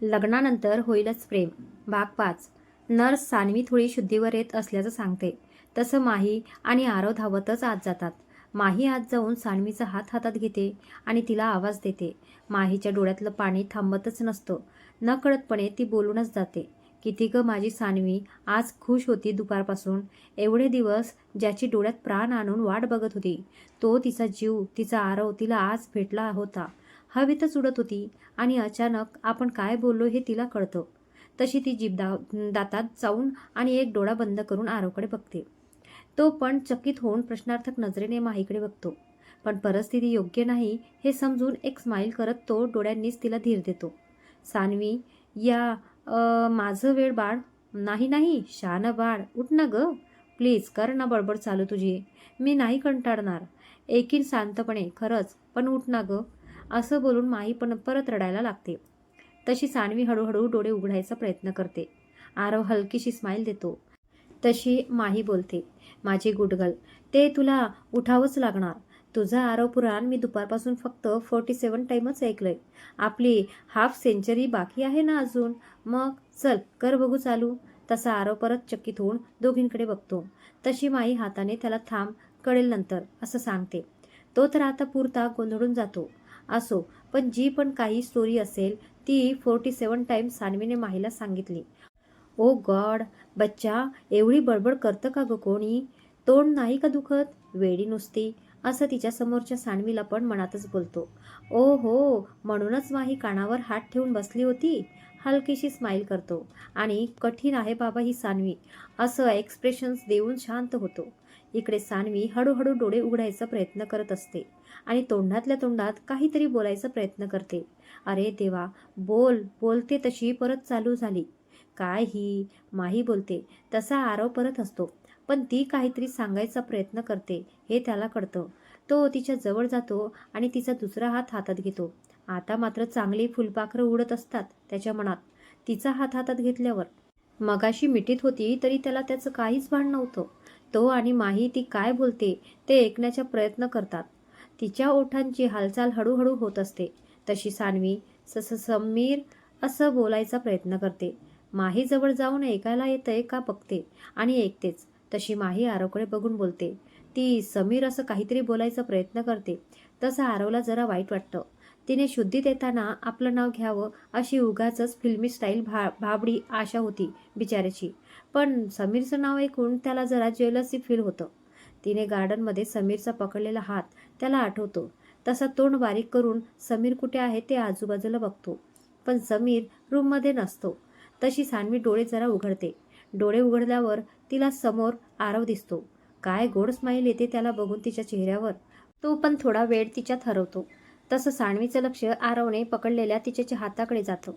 लग्नानंतर होईलच प्रेम. भाग 5. नर्स सान्वी थोडी शुद्धीवर येत असल्याचं सांगते. तसं माही आणि आरव धावतच आत जातात. माही आत जाऊन सान्वीचा हात हातात घेते आणि तिला आवाज देते. माहीच्या डोळ्यातलं पाणी थांबतच नसतं. नकळतपणे ती बोलूनच जाते. किती ग माझी सान्वी आज खुश होती दुपारपासून. एवढे दिवस ज्याची डोळ्यात प्राण आणून वाट बघत होती, तो तिचा जीव, तिचा आरव तिला आज भेटला होता. हवेतच उडत होती आणि अचानक आपण काय बोललो हे तिला कळतं. तशी ती जीभ दातात जाऊन आणि एक डोळा बंद करून आरवकडे बघते. तो पण चकित होऊन प्रश्नार्थक नजरेने माहीकडे बघतो. पण परिस्थिती योग्य नाही हे समजून एक स्माईल करत तो डोळ्यांनीच तिला धीर देतो. सान्वी, या माझं वेळ बाळ. नाही नाही, शान बाळ, उठ ना ग. प्लीज कर ना बडबड चालू तुझी. मी नाही कंटाळणार. एकीन शांतपणे, खरंच, पण उठ ना ग. असं बोलून माही पण परत रडायला लागते. तशी सान्वी हळूहळू डोळे उघडायचा प्रयत्न करते. आरव हलकीशी स्माईल देतो. तशी माही बोलते, माझी गुडगल, ते तुला उठावंच लागणार. तुझं आरव पुराण मी दुपारपासून फक्त 47 टाइमच ऐकलंय. आपली हाफ सेंचुरी बाकी आहे ना अजून. मग चल कर बघू चालू. तसा आरव परत चकित होऊन दोघींकडे बघतो. तशी माई हाताने त्याला थांब, कळेल नंतर, असं सांगते. तो तर आता पुरता गोंधळून जातो. असो, पण जी पण काही स्टोरी असेल ती 47 टाइम्स सान्वीने माहीला सांगितली. ओ गॉड, बच्चा, एवढी बडबड करतं का ग कोणी? तोंड नाही का दुखत? वेडी नुसती, असं तिच्या समोरच्या सान्वीला पण मनातच बोलतो. ओ हो, म्हणूनच माही कानावर हात ठेवून बसली होती. हलकीशी स्माईल करतो आणि कठीण आहे बाबा ही सान्वी, असं एक्सप्रेशन्स देऊन शांत होतो. इकडे सान्वी हळूहळू डोळे उघडायचा प्रयत्न करत असते आणि तोंडातल्या तोंडात काहीतरी बोलायचा प्रयत्न करते. अरे देवा, बोलते तशी परत चालू झाली. काय ही? माही बोलते. तसा आरव परत असतो. पण ती काहीतरी सांगायचा प्रयत्न करते हे त्याला कळतं. तो तिच्या जवळ जातो आणि तिचा दुसरा हात हातात घेतो. आता मात्र चांगली फुलपाखरं उडत असतात त्याच्या मनात, तिचा हात हातात घेतल्यावर. मगाशी मिठीत होती तरी त्याला त्याचं काहीच भान नव्हतं. तो आणि माही ती काय बोलते ते ऐकण्याचा प्रयत्न करतात. तिच्या ओठांची हालचाल हळूहळू होत असते. तशी सान्वी समीर असं बोलायचा प्रयत्न करते. माही जवळ जाऊन ऐकायला येतंय का बघते आणि ऐकतेच. तशी माही आरवकडे बघून बोलते. ती समीर असं काहीतरी बोलायचा प्रयत्न करते. तसं आरवला जरा वाईट वाटतं. तिने शुद्धीत येताना आपलं नाव घ्यावं अशी उगाचच फिल्मी स्टाईल भाबडी आशा होती बिचाऱ्याची. पण समीरचं नाव ऐकून त्याला जरा जेलसी फील होतं. तिने गार्डनमध्ये समीरचा पकडलेला हात त्याला आठवतो. तसा तोंड बारीक करून समीर कुठे आहे ते आजूबाजूला बघतो. पण समीर रूममध्ये नसतो. तशी सान्वी डोळे जरा उघडते. डोळे उघडल्यावर तिला समोर आरव दिसतो. काय गोड स्माईल येते त्याला बघून तिच्या चेहऱ्यावर. तो पण थोडा वेळ तिच्यात हरवतो. तसं सान्वीचं लक्ष आरवने पकडलेल्या तिच्या हाताकडे जातं.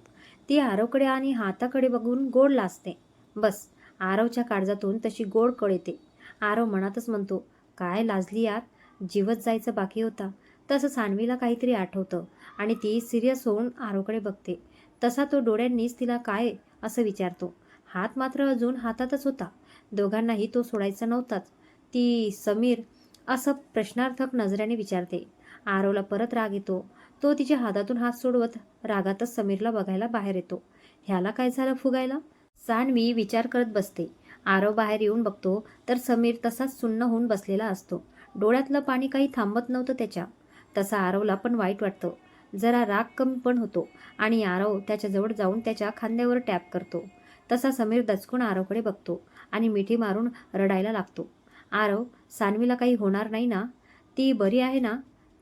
ती आरवकडे आणि हाताकडे बघून गोड लाजते. बस, आरवच्या काळजातून तशी गोड कळ येते. आरव मनातच म्हणतो, काय लाजली यात, जीवच जायचं बाकी होता. तसं सान्वीला काहीतरी आठवतं आणि ती सिरियस होऊन आरवकडे बघते. तसा तो डोळ्यांनीच तिला काय असं विचारतो. हात मात्र अजून हातातच होता. दोघांनाही तो सोडायचा नव्हताच. ती समीर असं प्रश्नार्थक नजरेने विचारते. आरवला परत राग येतो. तो तिच्या हातातून हात सोडवत रागातच समीरला बघायला बाहेर येतो. ह्याला काय झालं फुगायला? सान्वी विचार करत बसते. आरव बाहेर येऊन बघतो तर समीर तसाच सुन्न होऊन बसलेला असतो. डोळ्यातलं पाणी काही थांबत नव्हतं त्याच्या. तसा आरवला पण वाईट वाटतं. जरा राग कमी पण होतो आणि आरव त्याच्याजवळ जाऊन त्याच्या खांद्यावर टॅप करतो. तसा समीर दचकून आरवकडे बघतो आणि मिठी मारून रडायला लागतो. आरव, सान्वीला काही होणार नाही ना? ती बरी आहे ना?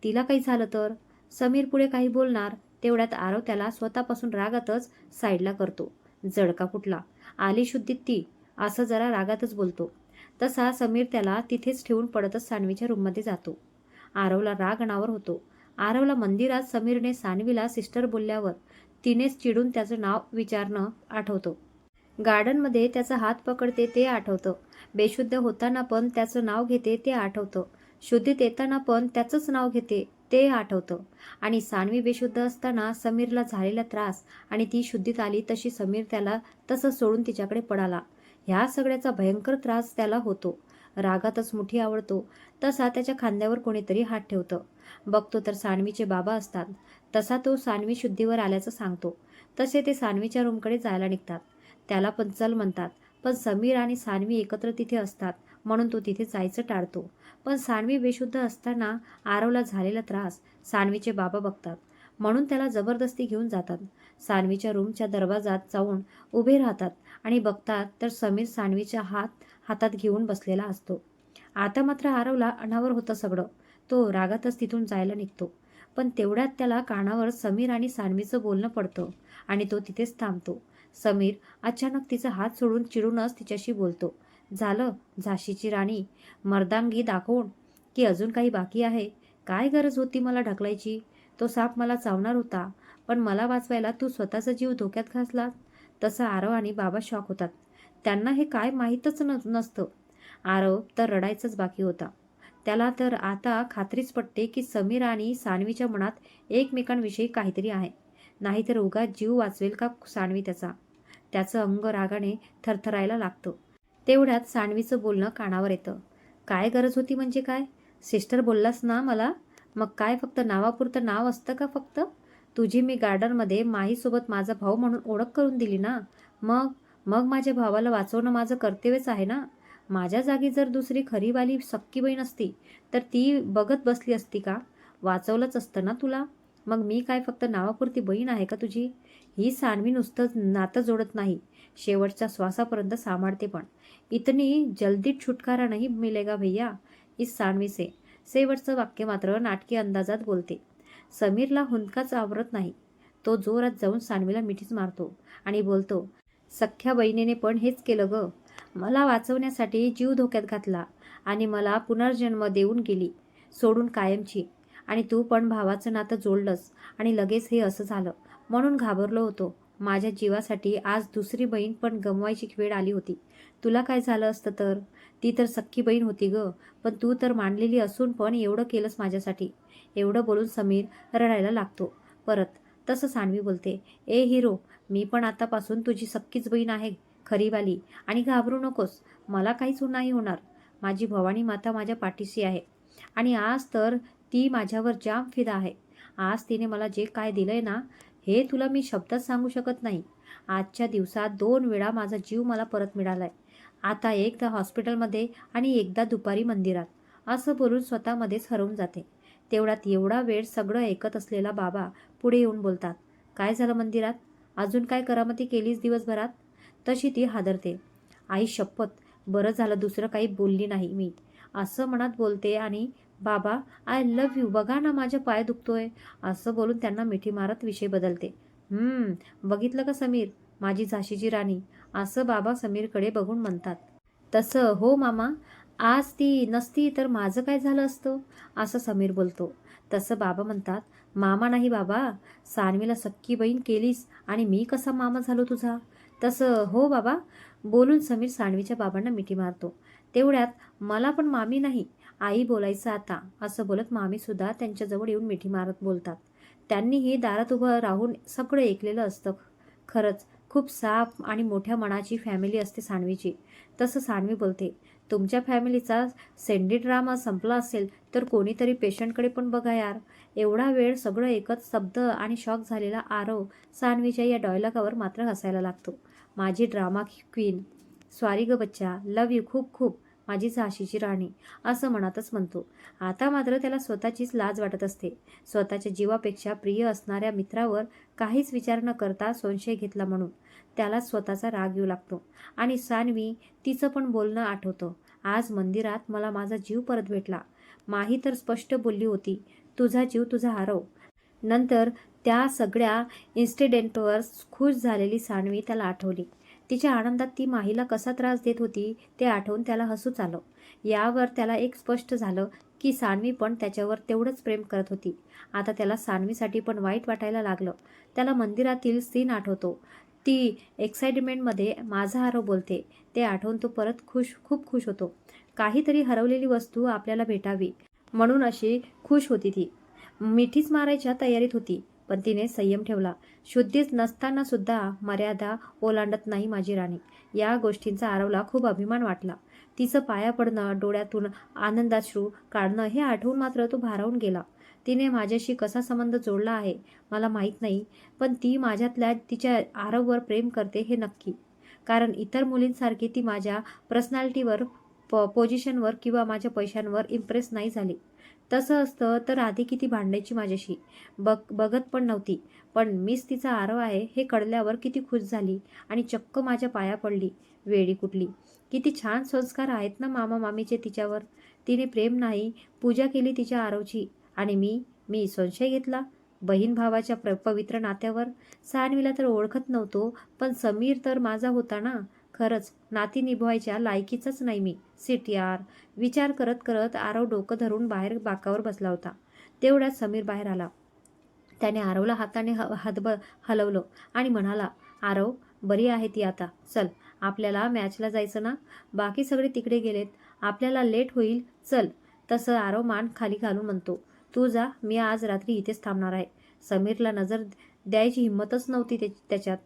तिला काही झालं तर? समीर पुढे काही बोलणार तेवढ्यात आरव त्याला स्वतःपासून रागातच साईडला करतो. जडका कुठला, आली शुद्धीत ती, असं जरा रागातच बोलतो. तसा समीर त्याला तिथेच ठेवून पडतच सान्वीच्या रूममध्ये जातो. आरवला राग अनावर होतो. आरवला मंदिरात समीरने सान्वीला सिस्टर बोलल्यावर तिनेच चिडून त्याचं नाव विचारणं आठवतं. गार्डनमध्ये त्याचा हात पकडते ते आठवतं. बेशुद्ध होताना पण त्याचं नाव घेते ते आठवतं. शुद्धीत येताना पण त्याचंच नाव घेते ते आठवतं. आणि सान्वी बेशुद्ध असताना समीरला झालेला त्रास आणि ती शुद्धीत आली तशी समीर त्याला तसं सोडून तिच्याकडे पळाला. ह्या सगळ्याचा भयंकर त्रास त्याला होतो. रागातच मुठी आवडतो. तसा त्याच्या खांद्यावर कोणीतरी हात ठेवतं. बघतो तर सान्वीचे बाबा असतात. तसा तो सान्वी शुद्धीवर आल्याचं सांगतो. तसे ते सान्वीच्या रूमकडे जायला निघतात. त्याला पण चल म्हणतात, पण समीर आणि सान्वी एकत्र तिथे असतात म्हणून तो तिथे जायचं टाळतो. पण सान्वी बेशुद्ध असताना आरवला झालेला त्रास सान्वीचे बाबा बघतात म्हणून त्याला जबरदस्ती घेऊन जातात. सान्वीच्या रूमच्या दरवाजात जाऊन उभे राहतात आणि बघतात तर समीर सान्वीच्या हातात घेऊन बसलेला असतो. आता मात्र आरवला अनावर होतं सगळं. तो रागातच तिथून जायला निघतो. पण तेवढ्यात त्याला कानावर समीर आणि सान्वीचं बोलणं पडतं आणि तो तिथेच थांबतो. समीर अचानक तिचा हात सोडून चिडूनच तिच्याशी बोलतो. झालं झाशीची राणी मर्दांगी दाखवून की अजून काही बाकी आहे? काय गरज होती मला ढकलायची? तो साप मला चावणार होता, पण मला वाचवायला तू स्वतःचा जीव धोक्यात घातला. तसं आरव आणि बाबा शॉक होतात. त्यांना हे काय माहीतच नसतं. आरव तर रडायचंच बाकी होता. त्याला तर आता खात्रीच पटते की समीर आणि सान्वीच्या मनात एकमेकांविषयी काहीतरी आहे. नाहीतर उगाच जीव वाचवेल का सान्वी त्याचा? त्याचं अंग रागाने थरथरायला लागतं. तेवढ्यात सान्वीचं बोलणं कानावर येतं. काय गरज होती म्हणजे काय? सिस्टर बोललास ना मला? मग काय फक्त नावापुरतं नाव असतं का फक्त? तुझी मी गार्डनमध्ये माहीसोबत माझा भाऊ म्हणून ओळख करून दिली ना. मग मग माझ्या भावाला वाचवणं माझं कर्तव्यच आहे ना. माझ्या जागी जर दुसरी खरीवाली सख्खी बहीण असती तर ती बघत बसली असती का? वाचवलंच असतं ना तुला. मग मी काय फक्त नावापुरती बहीण आहे का तुझी? ही सान्वी नुसतं नातं जोडत नाही, शेवटच्या श्वासापर्यंत सांभाळते पण. इतनी जल्दी छुटकारा नाही मिलेगा भैया इस सान्वी से. शेवटचं वाक्य मात्र नाटकी अंदाजात बोलते. समीरला हुंदकाच आवरत नाही. तो जोरात जाऊन सान्वीला मिठीच मारतो आणि बोलतो, सख्ख्या बहिणीने पण हेच केलं ग. मला वाचवण्यासाठी जीव धोक्यात घातला आणि मला पुनर्जन्म देऊन गेली सोडून कायमची. आणि तू पण भावाचं नातं जोडलंस आणि लगेच हे असं झालं. म्हणून घाबरलो होतो. माझ्या जीवासाठी आज दुसरी बहीण पण गमवायची वेळ आली होती. तुला काय झालं असतं तर? ती तर सख्खी बहीण होती ग. पण तू तर मांडलेली असून पण एवढं केलंस माझ्यासाठी. एवढं बोलून समीर रडायला लागतो परत. तसं सान्वी बोलते, ए हिरो, मी पण आतापासून तुझी सख्खीच बहीण आहे खरीवाली. आणि घाबरू नकोस, मला काहीच नाही होणार. माझी भवानी माता माझ्या पाठीशी आहे आणि आज तर ती माझ्यावर जाम फिदा आहे. आज तिने मला जे काय दिलंय ना, हे तुला मी शब्दात सांगू शकत नाही. आजच्या दिवसात 2 वेळा माझा जीव मला परत मिळालाय. आता एकदा हॉस्पिटलमध्ये आणि एकदा दुपारी मंदिरात. असं बोलून स्वतःमध्येच हरवून जाते. तेवढ्यात एवढा वेळ सगळं ऐकत असलेला बाबा पुढे येऊन बोलतात, काय झालं मंदिरात? अजून काय करामती केलीस दिवसभरात? तशी ती हादरते. आई शपथ, बरं झालं दुसरं काही बोलली नाही मी, असं मनात बोलते आणि बाबा आय लव्ह यू, बघा ना माझा पाय दुखतोय, असं बोलून त्यांना मिठी मारत विषय बदलते. बघितलं का समीर, माझी झाशीची राणी, असं बाबा समीरकडे बघून म्हणतात. तसं हो मामा, आज ती नसती तर माझं काय झालं असतं, असं समीर बोलतो. तसं बाबा म्हणतात, मामा नाही बाबा, सान्वीला सख्खी बहीण केलीस आणि मी कसा मामा झालो तुझा? तसं हो बाबा, बोलून समीर सान्वीच्या बाबांना मिठी मारतो. तेवढ्यात मला पण मामी नाही, आई बोलायचं आता, असं बोलत मामीसुद्धा त्यांच्याजवळ येऊन मिठी मारत बोलतात. त्यांनीही दारात उभं राहून सगळं ऐकलेलं असतं. खरंच खूप साफ आणि मोठ्या मनाची फॅमिली असते सान्वीची. तसं सान्वी बोलते, तुमच्या फॅमिलीचा सेंडी ड्रामा संपला असेल तर कोणीतरी पेशंटकडे पण बघा यार. एवढा वेळ सगळं एकच स्तब्ध आणि शॉक झालेला आरव सान्वीच्या या डायलॉगावर मात्र हसायला लागतो. माझी ड्रामा क्वीन, सॉरी ग बच्चा, लव यू खूप खूप, माझी झाशीची राणी, असं मनातच म्हणतो. आता मात्र त्याला स्वतःचीच लाज वाटत असते. स्वतःच्या जीवापेक्षा प्रिय असणाऱ्या मित्रावर काहीच विचार न करता संशय घेतला म्हणून त्याला स्वतःचा राग येऊ लागतो. आणि सान्वी, तिचं पण बोलणं आठवतं. आज मंदिरात मला माझा जीव परत भेटला. माही तर स्पष्ट बोलली होती, तुझा जीव तुझा आरव. नंतर त्या सगळ्या इन्सिडेंटवर खुश झालेली सान्वी त्याला आठवली. तिच्या आनंदात ती माहीला कसा त्रास देत होती ते आठवून त्याला हसूच आलं. यावर त्याला एक स्पष्ट झालं की सान्वी पण त्याच्यावर तेवढंच प्रेम करत होती. आता त्याला सान्वीसाठी पण वाईट वाटायला लागलं. त्याला मंदिरातील सीन आठवतो. ती एक्साइटमेंटमध्ये माझा आरव बोलते ते आठवून तो परत खूप खुश होतो. काहीतरी हरवलेली वस्तू आपल्याला भेटावी म्हणून अशी खुश होती ती. मिठीच मारायच्या तयारीत होती, पण तिने संयम ठेवला. शुद्धीच नसताना सुद्धा मर्यादा ओलांडत नाही माझी राणी. या गोष्टींचा आरवला खूप अभिमान वाटला. तिचं पाया पडणं, डोळ्यातून आनंदाश्रू काढणं हे आठवून मात्र तो भारावून गेला. तिने माझ्याशी कसा संबंध जोडला आहे मला माहीत नाही, पण ती माझ्यातल्या तिच्या आरववर प्रेम करते हे नक्की. कारण इतर मुलींसारखी ती माझ्या पर्सनॅलिटीवर, पोझिशनवर किंवा माझ्या पैशांवर इम्प्रेस नाही झाली. तसं असतं तर आधी किती भांडायची माझ्याशी, बघत पण नव्हती. पण मीच तिचा आरव आहे हे कळल्यावर किती खुश झाली आणि चक्क माझ्या पाया पडली. वेडी कुठली. किती छान संस्कार आहेत ना मामा मामीचे तिच्यावर. तिने प्रेम नाही, पूजा केली तिच्या आरवची. आणि मी संशय घेतला बहीण भावाच्या पवित्र नात्यावर. सान्वीला तर ओळखत नव्हतो, पण समीर तर माझा होता ना. खरंच नाती निभवायच्या लायकीचाच नाही मी. सिट यार. विचार करत करत आरव डोकं धरून बाहेर बाकावर बसला होता. तेवढ्यात समीर बाहेर आला. त्याने आरवला हाताने हलवलं आणि म्हणाला, आरव, बरी आहे ती आता. चल, आपल्याला मॅचला जायचं ना. बाकी सगळे तिकडे गेलेत, आपल्याला लेट होईल. चल. तसं आरव मान खाली घालून म्हणतो, तू जा, मी आज रात्री इथेच थांबणार आहे. समीरला नजर द्यायची हिंमतच नव्हती त्याच्यात.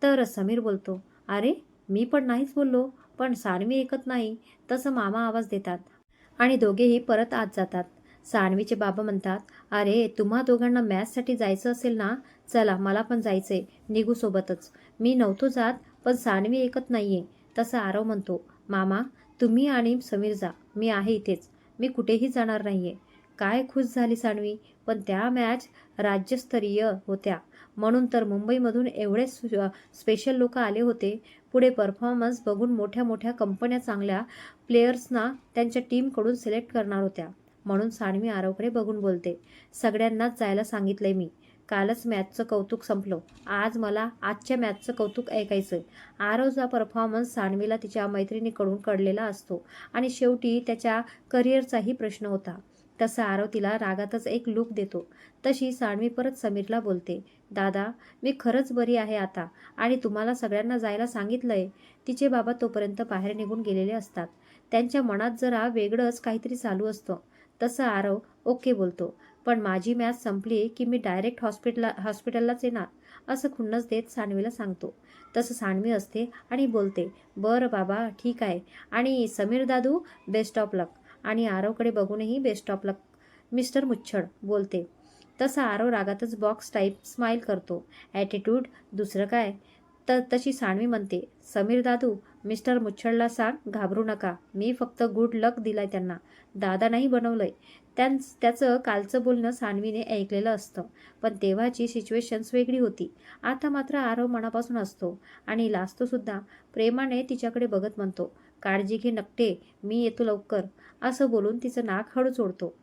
तर समीर बोलतो, अरे मी पण नाहीच बोललो, पण सान्वी ऐकत नाही. तसं मामा आवाज देतात आणि दोघेही परत आत जातात. सान्वीचे बाबा म्हणतात, अरे तुम्हा दोघांना मॅचसाठी जायचं असेल ना, चला मला पण जायचंय, निघू सोबतच. मी नव्हतो जात, पण सान्वी ऐकत नाहीये. तसं आरव म्हणतो, मामा तुम्ही आणि समीर जा, मी आहे इथेच, मी कुठेही जाणार नाहीये. काय खुश झाली सान्वी. पण त्या मॅच राज्यस्तरीय होत्या म्हणून तर मुंबईमधून एवढे स्पेशल लोक आले होते. पुढे परफॉर्मन्स बघून मोठ्या मोठ्या कंपन्या चांगल्या प्लेयर्सना त्यांच्या टीमकडून सिलेक्ट करणार होत्या. म्हणून सान्वी आरवकडे बघून बोलते, सगळ्यांनाच जायला सांगितलंय मी. कालच मॅचचं कौतुक संपलं, आज मला आजच्या मॅचचं कौतुक ऐकायचं. आरवचा परफॉर्मन्स सान्वीला तिच्या मैत्रिणीकडून कळलेला असतो आणि शेवटी त्याच्या करिअरचाही प्रश्न होता. तसं आरव तिला रागातच एक लूक देतो. तशी सान्वी परत समीरला बोलते, दादा मी खरंच बरी आहे आता आणि तुम्हाला सगळ्यांना जायला सांगितलंय. तिचे बाबा तोपर्यंत बाहेर निघून गेलेले असतात. त्यांच्या मनात जरा वेगळंच काहीतरी चालू असतं. तसं आरव ओके बोलतो, पण माझी मॅच संपली की मी डायरेक्ट हॉस्पिटललाच येणार, असं खुन्नस देत सान्वीला सांगतो. तसं सान्वी असते आणि बोलते, बरं बाबा ठीक आहे, आणि समीर दादू बेस्ट ऑफ लक. आणि आरवकडे बघूनही बेस्ट ऑफ लक मिस्टर मुच्छड बोलते. तसा आरव रागातच बॉक्स टाईप स्माईल करतो. ॲटिट्यूड दुसरं काय. तशी सान्वी म्हणते, समीर दादू मिस्टर मुच्छडला सांग घाबरू नका, मी फक्त गुड लक दिलाय त्यांना, दादा नाही बनवलंय. त्याचं कालचं बोलणं सान्वीने ऐकलेलं असतं, पण तेव्हाची सिच्युएशन्स वेगळी होती. आता मात्र आरव मनापासून असतो आणि लाजतोसुद्धा. प्रेमाने तिच्याकडे बघत म्हणतो, काळजी घे नकटे, मी येतो लवकर, असं बोलून तिचं नाक हळूच ओढतो.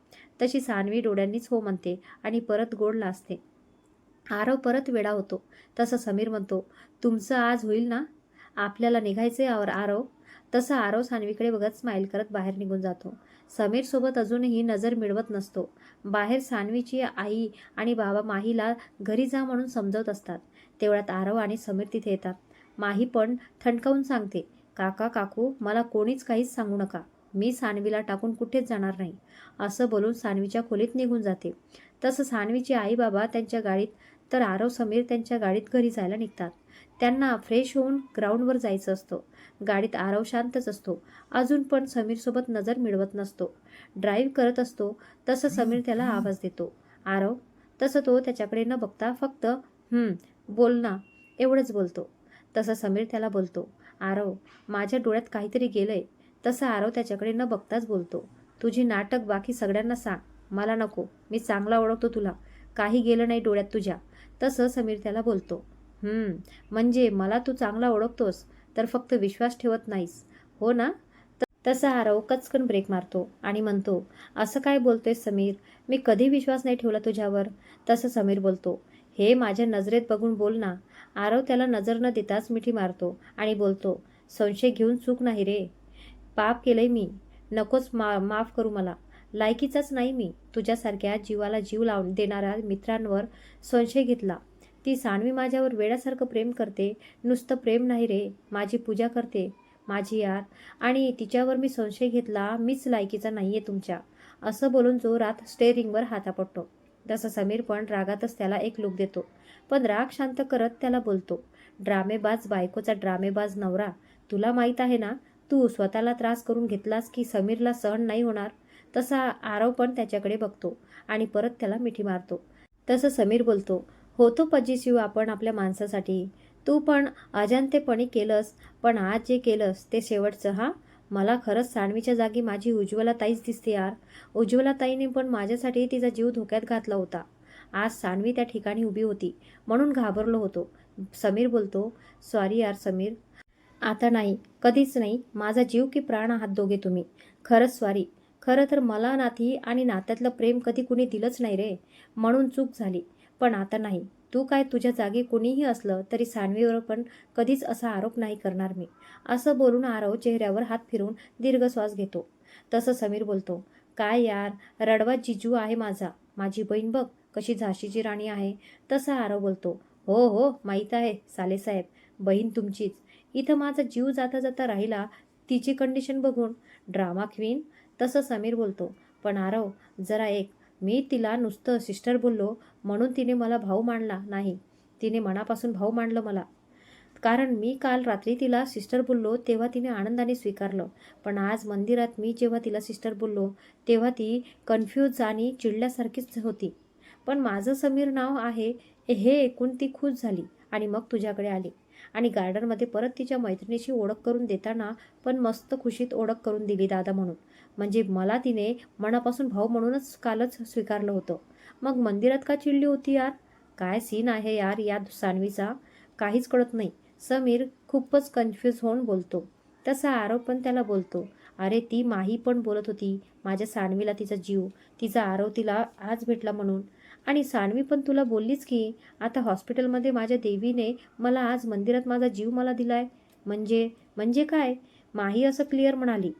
तशी सान्वी डोळ्यांनीच हो म्हणते आणि परत गोड लाजते. आरव परत वेडा होतो. तसं समीर म्हणतो, तुमचं आज होईल ना, आपल्याला निघायचे आरव. तसं आरव सान्वीकडे बघत स्माईल करत बाहेर निघून जातो. समीर सोबत अजूनही नजर मिळवत नसतो. बाहेर सान्वीची आई आणि बाबा माहीला घरी जा म्हणून समजवत असतात. तेवढ्यात आरव आणि समीर तिथे येतात. माही पण ठणकावून सांगते, काका काकू मला कोणीच काहीच सांगू नका, मी सान्वीला टाकून कुठेच जाणार नाही, असं बोलून सान्वीच्या खोलीत निघून जाते. तसं सान्वीचे आई बाबा त्यांच्या गाडीत, तर आरव समीर त्यांच्या गाडीत घरी जायला निघतात. त्यांना फ्रेश होऊन ग्राउंडवर जायचं असतं. गाडीत आरव शांतच असतो, अजून पण समीरसोबत नजर मिळवत नसतो. ड्राईव्ह करत असतो. तसं समीर त्याला आवाज देतो, आरव. तसं तो त्याच्याकडे न बघता फक्त बोल ना, एवढंच बोलतो. तसं समीर त्याला बोलतो, आरव माझ्या डोळ्यात काहीतरी गेलंय. तसं आरव त्याच्याकडे न बघताच बोलतो, तुझी नाटक बाकी सगळ्यांना सांग, मला नको, मी चांगला ओळखतो तुला, काही गेलं नाही डोळ्यात तुझ्या. तसं समीर त्याला बोलतो, म्हणजे मला तू चांगला ओळखतोस, तर फक्त विश्वास ठेवत नाहीस, हो ना. तसा आरव कचकन ब्रेक मारतो आणि म्हणतो, असं काय बोलतोय समीर, मी कधी विश्वास नाही ठेवला तुझ्यावर. तसं समीर बोलतो, हे माझ्या नजरेत बघून बोल ना. आरव त्याला नजर न देताच मिठी मारतो आणि बोलतो, संशय घेऊन चूक नाही रे, पाप केलंय मी, नकोच माफ करू मला. लायकीचाच नाही मी. तुझ्यासारख्या जीवाला जीव लावून देणाऱ्या मित्रांवर संशय घेतला. ती सान्वी माझ्यावर वेड्यासारखं प्रेम करते. नुसतं प्रेम नाही रे, माझी पूजा करते, माझी यार, आणि तिच्यावर मी संशय घेतला, मीच लायकीचा नाहीये तुमच्या, असं बोलून जोरात स्टेअरिंगवर हात आपटतो. तसं समीर पण रागातच त्याला एक लूक देतो, पण राग शांत करत त्याला बोलतो, ड्रामेबाज बायकोचा ड्रामेबाज नवरा, तुला माहीत आहे ना, तू स्वतःला त्रास करून घेतलास की समीरला सहन नाही होणार. तसा आरव पण त्याच्याकडे बघतो आणि परत त्याला मिठी मारतो. तसं समीर बोलतो, होतो पजेसिव्ह आपण आपल्या माणसासाठी. तू पण अजाणतेपणी केलंस, पण आज जे केलंस ते शेवटचं हां. मला खरंच सानवीच्या जागी माझी उज्ज्वला ताईच दिसते यार. उज्ज्वला ताईने पण माझ्यासाठी तिचा जीव धोक्यात घातला होता. आज सानवी त्या ठिकाणी उभी होती म्हणून घाबरलो होतो. समीर बोलतो, सॉरी यार समीर. आता नाही, कधीच नाही. माझा जीव की प्राण आहात दोघे तुम्ही. खरंच सॉरी. खरं तर मला नाती आणि नात्यातलं प्रेम कधी कुणी दिलंच नाही रे, म्हणून चूक झाली. पण आता नाही. तू काय तुझ्या जागी कुणीही असलं तरी सान्वीवर पण कधीच असा आरोप नाही करणार मी. असं बोलून आरव चेहऱ्यावर हात फिरून दीर्घ श्वास घेतो. तसं समीर बोलतो, काय यार, रडवा जिजू आहे माझा. माझी बहीण बघ कशी झाशीची राणी आहे. तसा आरव बोलतो, हो हो माहीत आहे सालेसाहेब, बहीण तुमचीच. इथं माझा जीव जाता जाता राहिला तिची कंडिशन बघून. Drama queen. तसं समीर बोलतो, पण आरव जरा एक, मी तिला नुसतं सिस्टर बोललो म्हणून तिने मला भाऊ मानला नाही. तिने मनापासून भाऊ मानलं मला. कारण मी काल रात्री तिला सिस्टर बोललो तेव्हा तिने आनंदाने स्वीकारलं. पण आज मंदिरात मी जेव्हा तिला सिस्टर बोललो तेव्हा ती कन्फ्यूज आणि चिडल्यासारखीच होती. पण माझं समीर नाव आहे हे ऐकून ती खुश झाली आणि मग तुझ्याकडे आली. आणि गार्डनमध्ये परत तिच्या मैत्रिणीशी ओळख करून देताना पण मस्त खुशीत ओळख करून दिली दादा म्हणून. म्हणजे मला तिने मनापासून भाऊ म्हणूनच कालच स्वीकारलं होतं. मग मंदिरात का चिडली होती यार? काय सीन आहे यार या सान्वीचा, काहीच कळत नाही. समीर खूपच कन्फ्यूज होऊन बोलतो. तसा आरव पण त्याला बोलतो, अरे ती माही पण बोलत होती माझ्या सान्वीला तिचा जीव, तिचा आरव तिला आज भेटला म्हणून. आणि सान्वी पण तुला बोललीच की आता हॉस्पिटलमध्ये माझ्या देवीने मला आज मंदिरात माझा जीव मला दिलाय. म्हणजे म्हणजे काय? माही असं क्लिअर म्हणाली.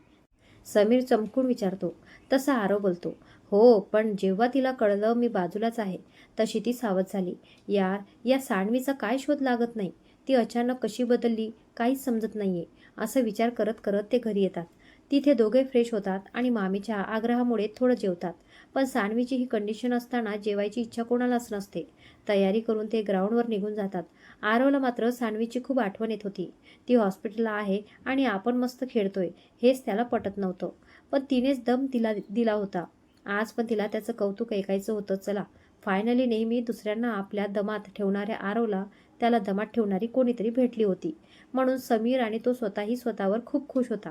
समीर चमकून विचारतो. तसा आरव बोलतो, हो पण जेव्हा तिला कळलं मी बाजूलाच आहे तशी ती सावध झाली. यार या सान्वीचा काय शोध लागत नाही. ती अचानक कशी बदलली काहीच समजत नाहीये. असं विचार करत करत ते घरी येतात. तिथे दोघे फ्रेश होतात आणि मामीच्या आग्रहामुळे थोडं जेवतात. पण सान्वीची ही कंडिशन असताना जेवायची इच्छा कोणालाच नसते. तयारी करून ते ग्राउंडवर निघून जातात. आरवला मात्र सान्वीची खूप आठवण येत होती. ती हॉस्पिटलला आहे आणि आपण मस्त खेळतोय हेच त्याला पटत नव्हतं. पण तिनेच दम दिला होता. आज पण तिला त्याचं कौतुक ऐकायचं होतं. चला फायनली नेहमी दुसऱ्यांना आपल्या दमात ठेवणाऱ्या आरवला त्याला दमात ठेवणारी कोणीतरी भेटली होती. म्हणून समीर आणि तो स्वतःही स्वतःवर खूप खुश होता.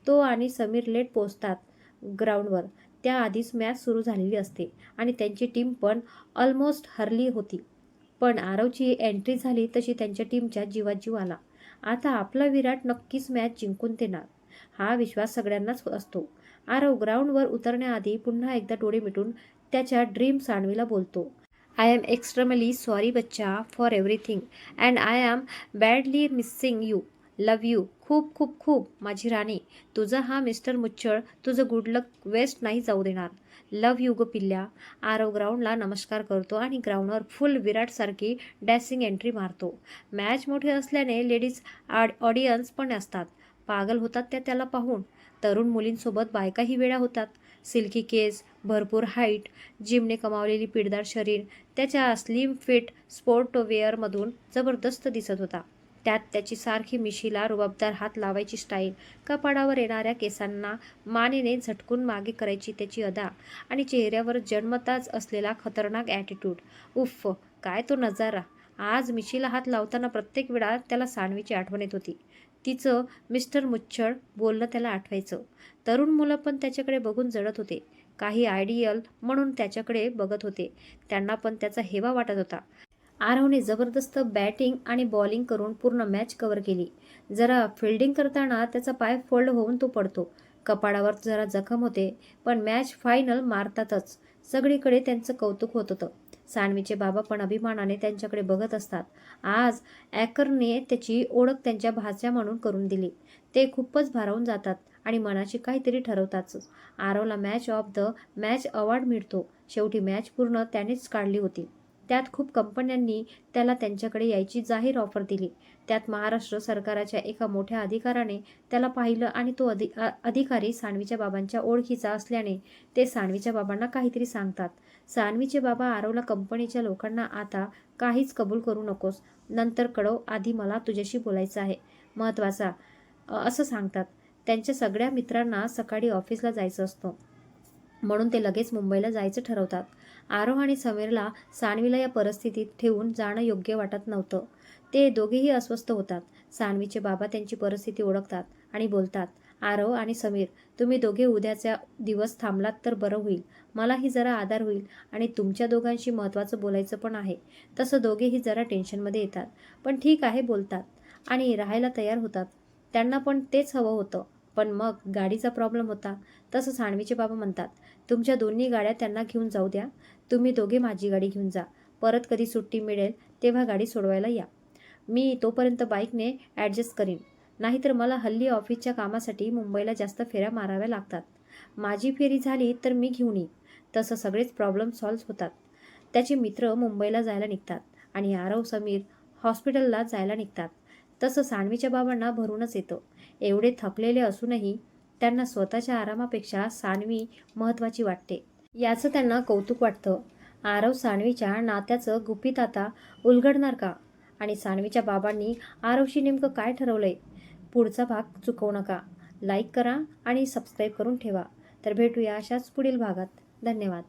तो आणि समीर लेट पोचतात ग्राउंडवर. त्याआधीच मॅच सुरू झालेली असते आणि त्यांची टीम पण ऑलमोस्ट हरली होती. पण आरवची एंट्री झाली तशी त्यांच्या टीमच्या जीवात जीव आला. आता आपला विराट नक्कीच मॅच जिंकून देणार हा विश्वास सगळ्यांनाच असतो. आरव ग्राउंडवर उतरण्याआधी पुन्हा एकदा डोळे मिटून त्याच्या ड्रीम सान्वीला बोलतो, आय एम एक्स्ट्रीमली सॉरी बच्चा for everything and I am badly missing you. Love you खूप खूप खूप माझी राणी. तुझा हा मिस्टर मुच्छळ तुझं गुड लक वेस्ट नाही जाऊ देणार. लव यू ग पिल्ल्या. आरव ग्राउंडला नमस्कार करतो आणि ग्राउंडवर फुल विराटसारखी डॅसिंग एंट्री मारतो. मॅच मोठी असल्याने लेडीज ऑडियन्स पण असतात. पागल होतात त्याला पाहून. तरुण मुलींसोबत बायकाही वेळा होतात. सिल्की केस, भरपूर हाईट, जिमने कमावलेली पिळदार शरीर त्याच्या स्लिम फिट स्पोर्टवेअरमधून जबरदस्त दिसत होता. त्यात त्याची सारखी मिशीला रुबाबदार हात लावायची स्टाईल, कपाळावर येणाऱ्या केसांना मानेने झटकून मागे करायची त्याची अदा आणि चेहऱ्यावर जन्मताच असलेला खतरनाक ॲटिट्यूड. उफ्फ काय तो नजारा. आज मिशीला हात लावताना प्रत्येक वेळा त्याला सान्वीची आठवण येत होती. तिचं मिस्टर मुच्छळ बोलणं त्याला आठवायचं. तरुण मुलं पण त्याच्याकडे बघून जळत होते. काही आयडियल म्हणून त्याच्याकडे बघत होते. त्यांना पण त्याचा हेवा वाटत होता. आरवने जबरदस्त बॅटिंग आणि बॉलिंग करून पूर्ण मॅच कव्हर केली. जरा फिल्डिंग करताना त्याचा पाय फोल्ड होऊन तो पडतो. कपाळावर जरा जखम होते. पण मॅच फायनल मारतातच. सगळीकडे त्यांचं कौतुक होत होतं. सान्वीचे बाबा पण अभिमानाने त्यांच्याकडे बघत असतात. आज ॲकरने त्याची ओळख त्यांच्या भाच्या म्हणून करून दिली. ते खूपच भारावून जातात आणि मनाची काहीतरी ठरवतातच. आरवला match of the match award मिळतो. शेवटी मॅच पूर्ण त्यानेच काढली होती. त्यात खूप कंपन्यांनी त्याला त्यांच्याकडे यायची जाहीर ऑफर दिली. त्यात महाराष्ट्र सरकाराच्या एका मोठ्या अधिकाऱ्याने त्याला पाहिलं आणि तो अधिकारी सान्वीच्या बाबांच्या ओळखीचा असल्याने ते सान्वीच्या बाबांना काहीतरी सांगतात. सान्वीचे बाबा आरवला कंपनीच्या लोकांना आता काहीच कबूल करू नकोस, नंतर कळव, आधी मला तुझ्याशी बोलायचं आहे महत्त्वाचा असं सांगतात. त्यांच्या सगळ्या मित्रांना सकाळी ऑफिसला जायचं असतं. म्हणून ते लगेच मुंबईला जायचं ठरवतात. आरव आणि समीरला सानवीला या परिस्थितीत ठेवून जाणं योग्य वाटत नव्हतं. ते दोघेही अस्वस्थ होतात. सानवीचे बाबा त्यांची परिस्थिती ओळखतात आणि बोलतात, आरव आणि समीर, तुम्ही दोघे उद्याचा दिवस थांबलात तर बरं होईल. मलाही जरा आधार होईल आणि तुमच्या दोघांशी महत्त्वाचं बोलायचं पण आहे. तसं दोघेही जरा टेन्शनमध्ये येतात. पण ठीक आहे बोलतात आणि राहायला तयार होतात. त्यांना पण तेच हवं होतं. पण मग गाडीचा प्रॉब्लेम होता. तसं सानवीचे बाबा म्हणतात, तुमच्या दोन्ही गाड्या त्यांना घेऊन जाऊ द्या. तुम्ही दोघे माझी गाडी घेऊन जा. परत कधी सुट्टी मिळेल तेव्हा गाडी सोडवायला या. मी तोपर्यंत बाईकने ॲडजस्ट करीन. नाहीतर मला हल्ली ऑफिसच्या कामासाठी मुंबईला जास्त फेऱ्या माराव्या लागतात. माझी फेरी झाली तर मी घेऊन येईन. तसं सगळेच प्रॉब्लेम सॉल्व्ह होतात. त्याचे मित्र मुंबईला जायला निघतात आणि आरव समीर हॉस्पिटलला जायला निघतात. तसं सानवीच्या बाबांना भरूनच येतं. एवढे थकलेले असूनही त्यांना स्वतःच्या आरामापेक्षा सानवी महत्त्वाची वाटते. याचं त्यांना कौतुक वाटतं. आरव सानवीच्या नात्याचं गुपित आता उलगडणार का? आणि सानवीच्या बाबांनी आरवशी नेमकं काय ठरवलंय? पुढचा भाग चुकवू नका. लाईक करा आणि सबस्क्राईब करून ठेवा. तर भेटूया अशाच पुढील भागात. धन्यवाद.